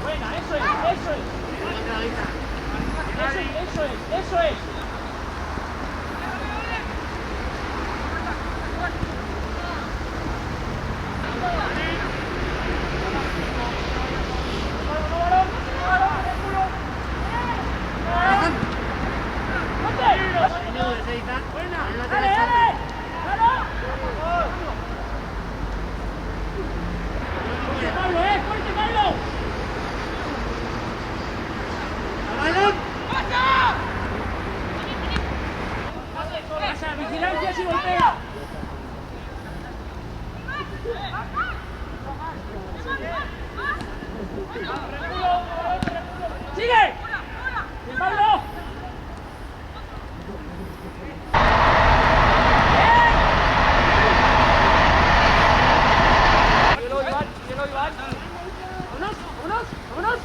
Buena, eso es. Vigilancia si golpea. ¡Sigue! ¡Pablo! ¡Vámonos!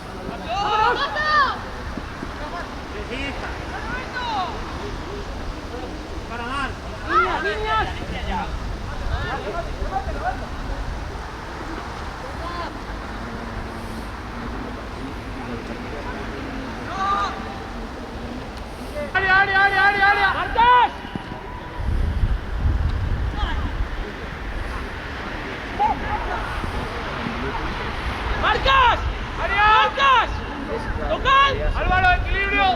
¡Para mar! ¡Niñas! ¡Área! ¡Marcas! ¡Marcas! ¡Tocan! Álvaro, equilibrio.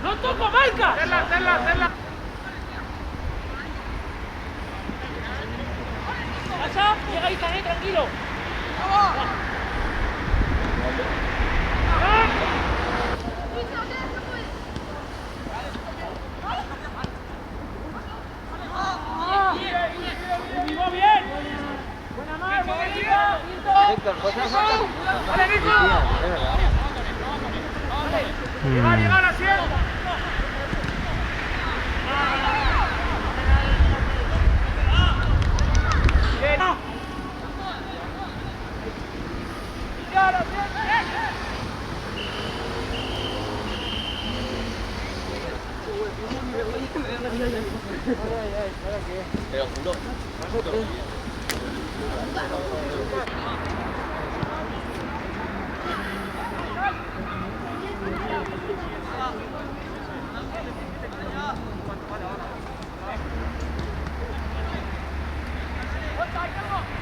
¡No toco, marca! Hacerla. Pasa, llega ahí, tranquilo. ¡Vivo bien! ¡Buena mar, buena liga! ¡Vale, Nico! ¡Llegar a 100! Te lo juro.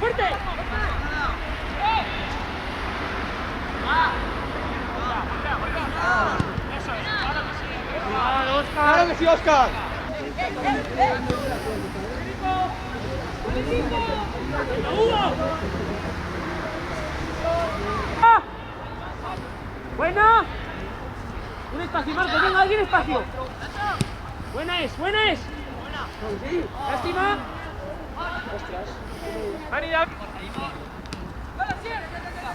¡Fuerte! ¡Claro que sí, Óscar! ¡Buena! Un espacio, Marcos, venga, alguien espacio. Buena es. Lástima. Ostras. Vanidad.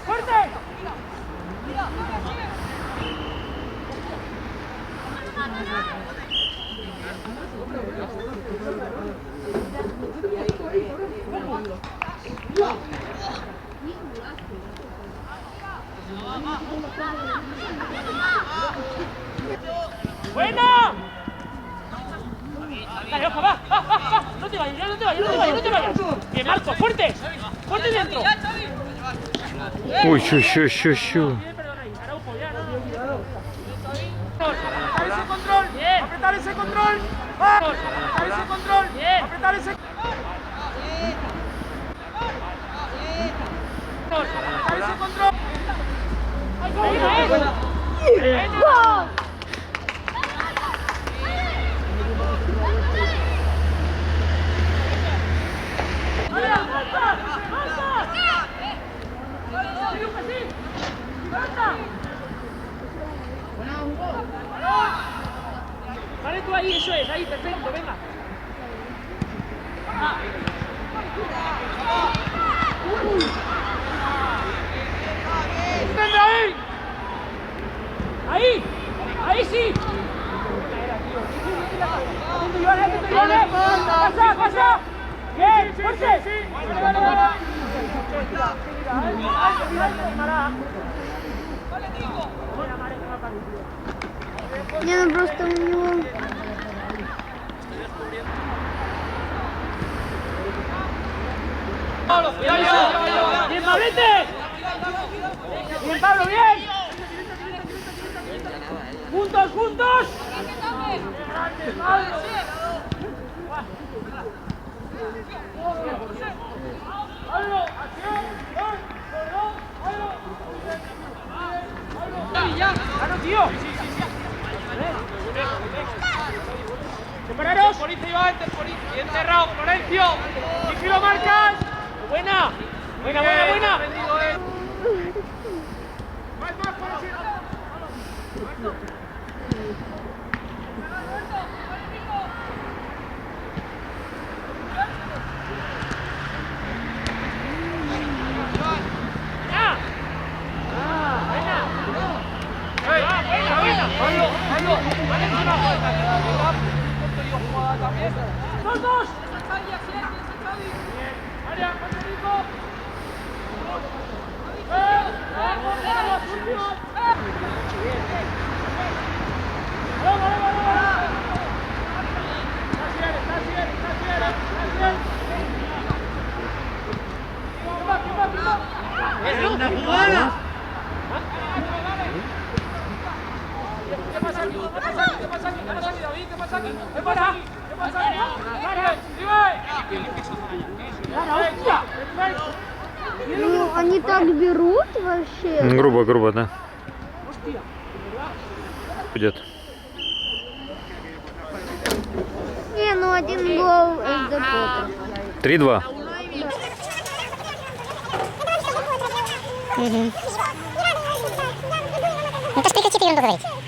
¡Fuerte! ¡Buena! Dale, ojo, va. No te vayas. Bien, Marco, fuerte dentro. Uy. Apretar ese control. Vamos. Bien. Apretar ese control. Vale tú ahí, eso es, ahí, perfecto, venga. ¡Venga ahí! ahí! ¡Pasa, pasa! ¡Bien! ¡Fuerte! Не, ну просто у него... ¡Bien, Pablete! ¡Bien, Pablo, bien! ¡Juntos, juntos! ¡Claro, tío! ¡Separaros! Florencio va, bien cerrado, Florencio. ¿Y si lo marcas? ¡Buena! ¡Buena, buena, buena! Vendido, ¡Ya! ¡Dos, dos! María, Federico. ¡Es una jugada! ¿Qué pasa aquí? ¿Qué pasa aquí? ¿Qué pasa aquí? ¿Qué pasa aquí, David? ¿Qué pasa aquí? ¿Qué pasa aquí? ¿Qué pasa aquí? Ну, они так берут вообще. Грубо, грубо, да. Идет. Не, ну один гол из Депота. 3-2. Ну, то ж прекратите ерунду говорить.